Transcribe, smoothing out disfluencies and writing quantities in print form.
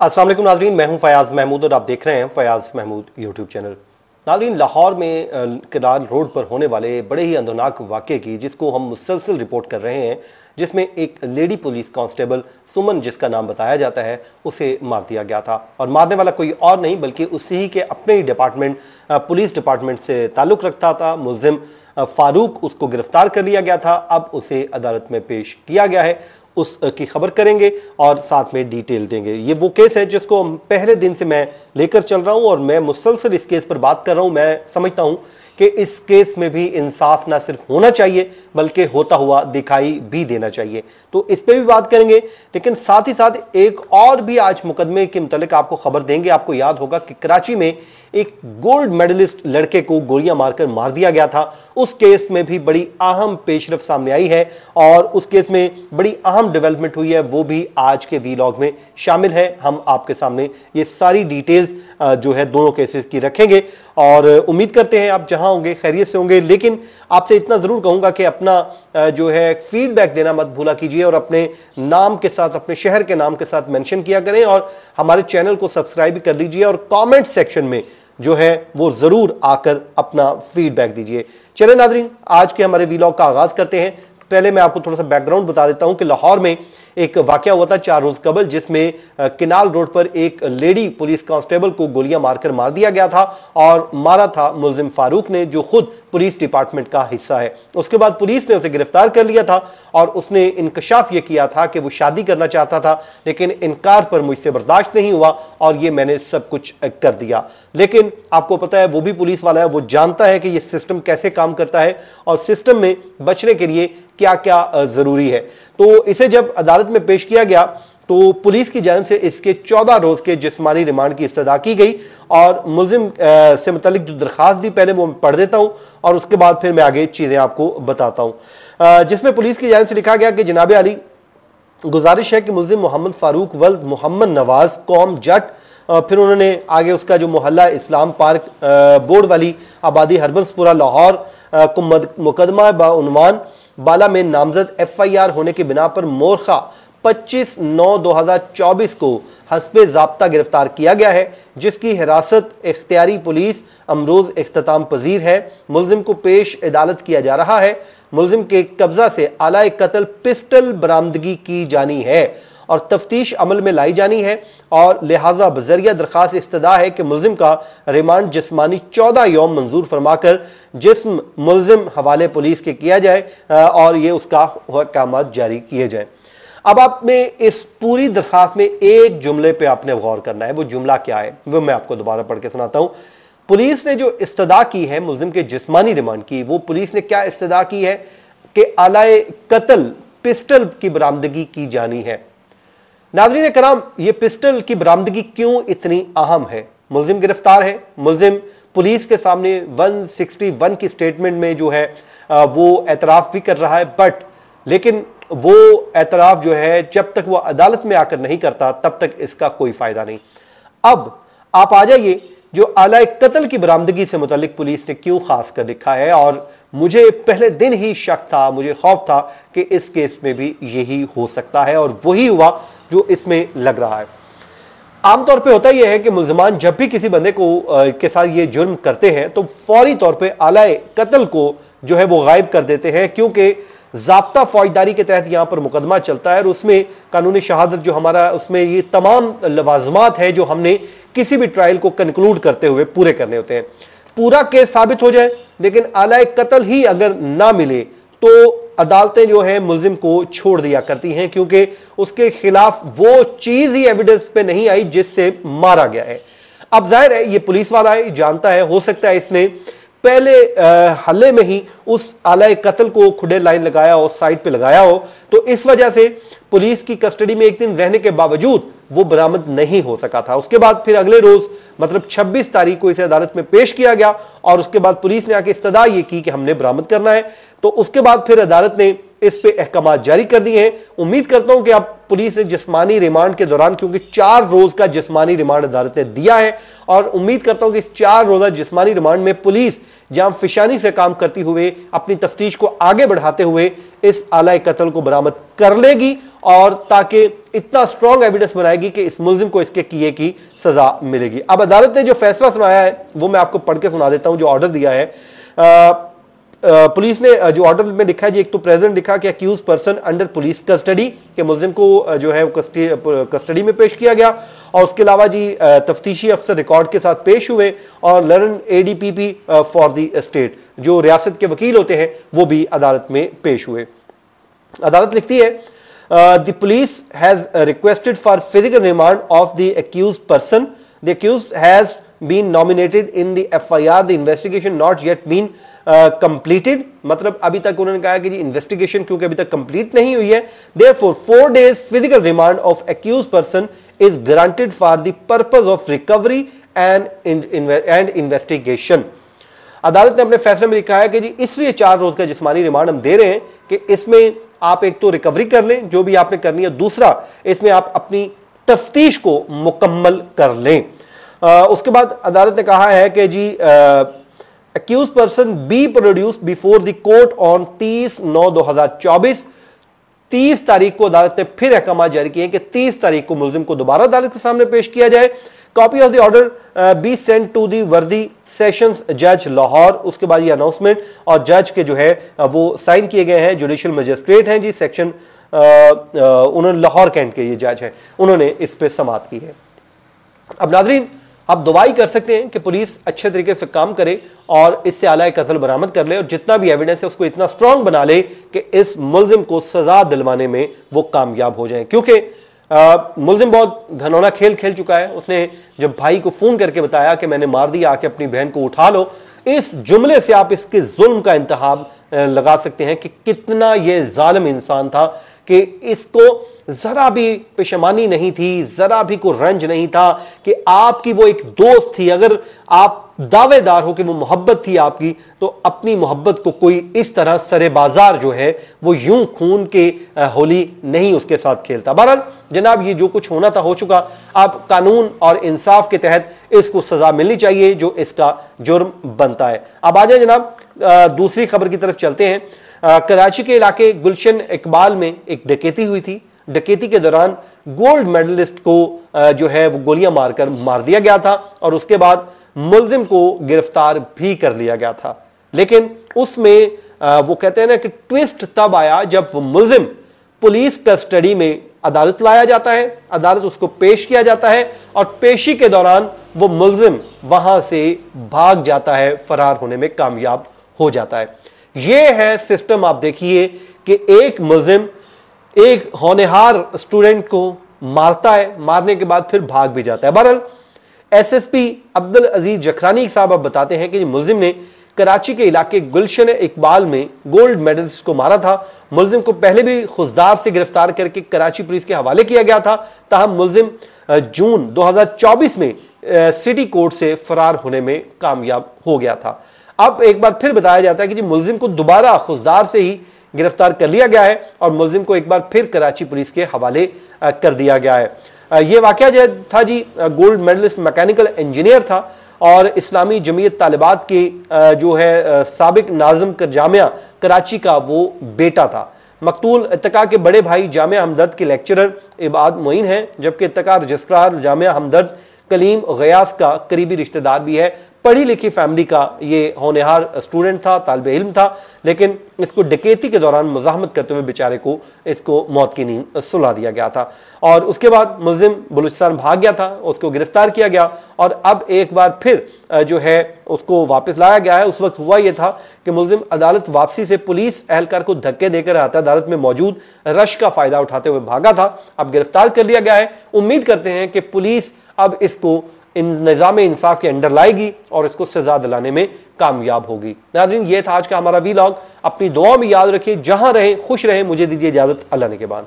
अस्सलाम वालेकुम नाज़रीन, मैं हूं फयाज़ महमूद और आप देख रहे हैं फयाज़ महमूद यूट्यूब चैनल। नाज़रीन, लाहौर में किनाल रोड पर होने वाले बड़े ही अंदरनाक वाक़े की जिसको हम मुसलसल रिपोर्ट कर रहे हैं, जिसमें एक लेडी पुलिस कांस्टेबल सुमन, जिसका नाम बताया जाता है, उसे मार दिया गया था। और मारने वाला कोई और नहीं बल्कि उसी के अपने ही डिपार्टमेंट पुलिस डिपार्टमेंट से ताल्लुक़ रखता था। मुल्ज़िम फ़ारूक, उसको गिरफ्तार कर लिया गया था। अब उसे अदालत में पेश किया गया है, उसकी खबर करेंगे और साथ में डिटेल देंगे। ये वो केस है जिसको पहले दिन से मैं लेकर चल रहा हूं और मैं मुसलसल इस केस पर बात कर रहा हूं। मैं समझता हूं कि इस केस में भी इंसाफ ना सिर्फ होना चाहिए बल्कि होता हुआ दिखाई भी देना चाहिए, तो इस पे भी बात करेंगे। लेकिन साथ ही साथ एक और भी आज मुकदमे के मुतालिक आपको खबर देंगे। आपको याद होगा कि कराची में एक गोल्ड मेडलिस्ट लड़के को गोलियां मारकर मार दिया गया था। उस केस में भी बड़ी अहम पेशरफ सामने आई है और उस केस में बड़ी अहम डेवलपमेंट हुई है, वो भी आज के वीलॉग में शामिल है। हम आपके सामने ये सारी डिटेल्स जो है दोनों केसेस की रखेंगे और उम्मीद करते हैं आप जहां होंगे खैरियत से होंगे। लेकिन आपसे इतना जरूर कहूंगा कि अपना जो है फीडबैक देना मत भूला कीजिए और अपने नाम के साथ, अपने शहर के नाम के साथ मेंशन किया करें और हमारे चैनल को सब्सक्राइब भी कर लीजिए और कमेंट सेक्शन में जो है वो जरूर आकर अपना फीडबैक दीजिए। चलिए नाज़रीन, आज के हमारे वीलॉग का आगाज करते हैं। पहले मैं आपको थोड़ा सा बैकग्राउंड बता देता हूं कि लाहौर में एक वाकया हुआ था 4 रोज कबल, जिसमें किनाल रोड पर एक लेडी पुलिस कांस्टेबल को गोलियां मारकर मार दिया गया था और मारा था मुल्जिम फारूक ने, जो खुद पुलिस डिपार्टमेंट का हिस्सा है। उसके बाद पुलिस ने उसे गिरफ्तार कर लिया था और उसने इंकशाफ यह किया था कि वो शादी करना चाहता था, लेकिन इनकार पर मुझसे बर्दाश्त नहीं हुआ और ये मैंने सब कुछ कर दिया। लेकिन आपको पता है वो भी पुलिस वाला है, वो जानता है कि ये सिस्टम कैसे काम करता है और सिस्टम में बचने के लिए क्या क्या जरूरी है। तो इसे जब अदालत में पेश किया गया तो पुलिस की जानिब से इसके 14 रोज के जिस्मानी रिमांड की इस्तदा की गई और मुल्जिम से मुतालिक जो दरखास्त दी, पहले वो मैं पढ़ देता हूं और उसके बाद फिर मैं आगे चीजें आपको बताता हूं। जिसमें पुलिस की जानिब से लिखा गया कि जनाब अली, गुजारिश है कि मुल्जिम मोहम्मद फारूक वल्द मोहम्मद नवाज कौम जट, फिर उन्होंने आगे उसका जो मोहल्ला इस्लाम पार्क बोर्ड वाली आबादी हरबंसपुरा लाहौर को मुकदमा बाउनवान बाला में नामजद FIR होने की बिना पर मोरखा 25/9/2024 को हस्बे ज़ाब्ता गिरफ्तार किया गया है, जिसकी हिरासत इख्तियारी पुलिस अमरोज इख्तिताम पजीर है। मुल्जिम को पेश अदालत किया जा रहा है। मुल्जिम के कब्जा से आलाए कत्ल पिस्टल बरामदगी की जानी है और तफ्तीश अमल में लाई जानी है और लिहाजा बजरिया दरखास्त इस्तदा है कि मुल्जिम का रिमांड जिस्मानी 14 यौम मंजूर फरमाकर जिस्म मुल्जिम हवाले पुलिस के किया जाए और ये उसका अहकामात जारी किए जाए। अब आपने इस पूरी दरखास्त में एक जुमले पे आपने गौर करना है। वो जुमला क्या है वो मैं आपको दोबारा पढ़ के सुनाता हूं। पुलिस ने जो इस्तदा की है मुल्जिम के जिस्मानी रिमांड की, वो पुलिस ने क्या इस्तदा की है कि आलाए कत्ल पिस्टल की बरामदगी की जानी है। नाज़रीन कराम, ये पिस्टल की बरामदगी क्यों इतनी अहम है? मुल्जिम गिरफ्तार है, मुल्जिम पुलिस के सामने 161 की स्टेटमेंट में जो है वो एतराफ़ भी कर रहा है, लेकिन वो एतराफ़ जो है जब तक वो अदालत में आकर नहीं करता तब तक इसका कोई फ़ायदा नहीं। अब आप आ जाइए, जो आलाए कत्ल की बरामदगी से मुतालिक पुलिस ने क्यों खास कर लिखा है, और मुझे पहले दिन ही शक था, मुझे खौफ था कि इस केस में भी यही हो सकता है और वही हुआ जो इसमें लग रहा है। आमतौर पे होता यह है कि मुल्जिमान जब भी किसी बंदे को के साथ ये जुर्म करते हैं तो फौरी तौर पे आलाए कत्ल को जो है वो गायब कर देते हैं, क्योंकि ज़ाब्ता फौजदारी के तहत यहाँ पर मुकदमा चलता है और उसमें कानूनी शहादत जो हमारा, उसमें ये तमाम लवाजमात है जो हमने किसी भी ट्रायल को कंक्लूड करते हुए पूरे करने होते हैं। पूरा केस साबित हो जाए लेकिन आलाए कत्ल ही अगर ना मिले तो अदालतें जो है मुल्जिम को छोड़ दिया करती हैं, क्योंकि उसके खिलाफ वो चीज ही एविडेंस पे नहीं आई जिससे मारा गया है। अब जाहिर है ये पुलिस वाला है, जानता है, हो सकता है इसने पहले हल्ले में ही उस आलाए कत्ल को खुडे लाइन लगाया हो, साइड पे लगाया हो, तो इस वजह से पुलिस की कस्टडी में एक दिन रहने के बावजूद वो बरामद नहीं हो सका था। उसके बाद फिर अगले रोज मतलब 26 तारीख को इसे अदालत में पेश किया गया और उसके बाद पुलिस ने आके इस्तदा ये की कि हमने बरामद करना है, तो उसके बाद फिर अदालत ने इस पे अहकाम जारी कर दिए हैं। उम्मीद करता हूं कि अब पुलिस ने जिस्मानी रिमांड के दौरान, क्योंकि 4 रोज का जिस्मानी रिमांड अदालत ने दिया है, और उम्मीद करता हूं कि इस 4 रोजा जिस्मानी रिमांड में पुलिस जाम फिशानी से काम करती हुए अपनी तफ्तीश को आगे बढ़ाते हुए इस आलाए कत्ल को बरामद कर लेगी और ताकि इतना स्ट्रॉन्ग एविडेंस बनाएगी कि इस मुल्जिम को इसके किए की सजा मिलेगी। अब अदालत ने जो फैसला सुनाया है वो मैं आपको पढ़ के सुना देता हूं, जो ऑर्डर दिया है। पुलिस ने जो ऑर्डर में लिखा है जी, एक तो प्रेजेंट लिखा कि accused person under police custody, के मुल्जिम को जो है वो कस्टडी में पेश किया गया, और उसके अलावा जी तफ्तीशी अफसर रिकॉर्ड के साथ पेश हुए, और learn ADPP for the state, जो रियासत के वकील होते हैं, वो भी अदालत में पेश हुए। अदालत लिखती है the police has requested for physical remand of the accused person, the accused has been nominated in the FIR, the investigation not yet been completed, मतलब अभी तक उन्होंने कहा कि जी इन्वेस्टिगेशन क्योंकि अभी तक कंप्लीट नहीं हुई है, therefore 4 days physical remand of accused person is granted for the purpose of recovery and investigation. अदालत ने अपने फैसले में लिखा है कि जी इसलिए 4 रोज का जिस्मानी रिमांड हम दे रहे हैं कि इसमें आप एक तो रिकवरी कर लें जो भी आपने करनी है, दूसरा इसमें आप अपनी तफ्तीश को मुकम्मल कर लें। उसके बाद अदालत ने कहा है कि जी accused person be produced before the court on 30/9/2024। 30 तारीख को अदालत ने फिर अहकाम जारी किए कि 30 तारीख को मुल्जिम को दोबारा अदालत के सामने पेश किया जाए। Copy of the order be sent to the worthy sessions जज लाहौर। उसके बाद ये अनाउंसमेंट और जज के जो है वो साइन किए गए हैं, जुडिशियल मजिस्ट्रेट हैं जी, सेक्शन उन्होंने लाहौर कैंट के ये जज हैं, उन्होंने इस पे समाअत की है। अब नाज़रीन, आप दुआई कर सकते हैं कि पुलिस अच्छे तरीके से काम करे और इससे आला कत्ल बरामद कर ले, और जितना भी एविडेंस है उसको इतना स्ट्रांग बना ले कि इस मुल्जिम को सजा दिलवाने में वो कामयाब हो जाए। क्योंकि मुल्जिम बहुत घनौना खेल खेल चुका है। उसने जब भाई को फोन करके बताया कि मैंने मार दिया, आके अपनी बहन को उठा लो, इस जुमले से आप इसके जुल्म का इंतहाब लगा सकते हैं कि कितना ये जालिम इंसान था, कि इसको जरा भी पेशमानी नहीं थी, जरा भी को रंज नहीं था कि आपकी वो एक दोस्त थी, अगर आप दावेदार हो कि वो मोहब्बत थी आपकी, तो अपनी मोहब्बत को कोई इस तरह सरे बाजार जो है वो यूं खून के होली नहीं उसके साथ खेलता। बहरहाल जनाब, ये जो कुछ होना था हो चुका। अब कानून और इंसाफ के तहत इसको सजा मिलनी चाहिए जो इसका जुर्म बनता है। अब आ जाए जनाब दूसरी खबर की तरफ चलते हैं। कराची के इलाके गुलशन इकबाल में एक डकैती हुई थी। डकैती के दौरान गोल्ड मेडलिस्ट को जो है वो गोलियां मारकर मार दिया गया था, और उसके बाद मुल्जिम को गिरफ्तार भी कर लिया गया था। लेकिन उसमें वो कहते हैं ना कि ट्विस्ट तब आया जब वो मुल्जिम पुलिस कस्टडी में अदालत लाया जाता है, अदालत उसको पेश किया जाता है, और पेशी के दौरान वो मुल्जिम वहां से भाग जाता है, फरार होने में कामयाब हो जाता है। ये है सिस्टम। आप देखिए कि एक मुल्जिम एक होनहार स्टूडेंट को मारता है, मारने के बाद फिर भाग भी जाता है। बहरहाल SSP अब्दुल अजीज जखरानी साहब अब बताते हैं कि मुल्जिम ने कराची के इलाके गुलशन इकबाल में गोल्ड मेडलिस्ट को मारा था। मुल्जिम को पहले भी खुजदार से गिरफ्तार करके कराची पुलिस के हवाले किया गया था, ताहम मुल्जिम जून 2024 में सिटी कोर्ट से फरार होने में कामयाब हो गया था। अब एक बार फिर बताया जाता है कि जी मुल्जिम को दोबारा खुजदार से ही गिरफ्तार कर लिया गया है और मुल्जिम को एक बार फिर कराची पुलिस के हवाले कर दिया गया है। ये वाकया जो था जी, गोल्ड मेडलिस्ट मैकेनिकल इंजीनियर था और इस्लामी जमीयत तालिबात के जो है साबिक नाज़िम कर जामिया कराची का वो बेटा था। मकतूल इत्तका के बड़े भाई जामिया हमदर्द के लेक्चरर इबाद मोइन हैं, जबकि इत्तका रजिस्ट्रार जामिया हमदर्द कलीम गयास का करीबी रिश्तेदार भी है। पढ़ी लिखी फैमिली का ये होनहार स्टूडेंट था, तालिब इल्म था, लेकिन इसको डकैती के दौरान मुज़ाहमत करते हुए बेचारे को इसको मौत की नींद सुला दिया गया था। और उसके बाद मुल्जिम बलूचिस्तान भाग गया था, उसको गिरफ्तार किया गया और अब एक बार फिर जो है उसको वापस लाया गया है। उस वक्त हुआ यह था कि मुल्जिम अदालत वापसी से पुलिस एहलकार को धक्के देकर आता अदालत में मौजूद रश का फायदा उठाते हुए भागा था। अब गिरफ्तार कर लिया गया है। उम्मीद करते हैं कि पुलिस अब इसको निज़ाम इंसाफ के अंडर लाएगी और इसको सजा दिलाने में कामयाब होगी। नाज़रीन, ये था आज का हमारा वीलॉग। अपनी दुआओं में याद रखिए, जहां रहें खुश रहें। मुझे दीजिए इजाजत, अल्लाह ने के बाद।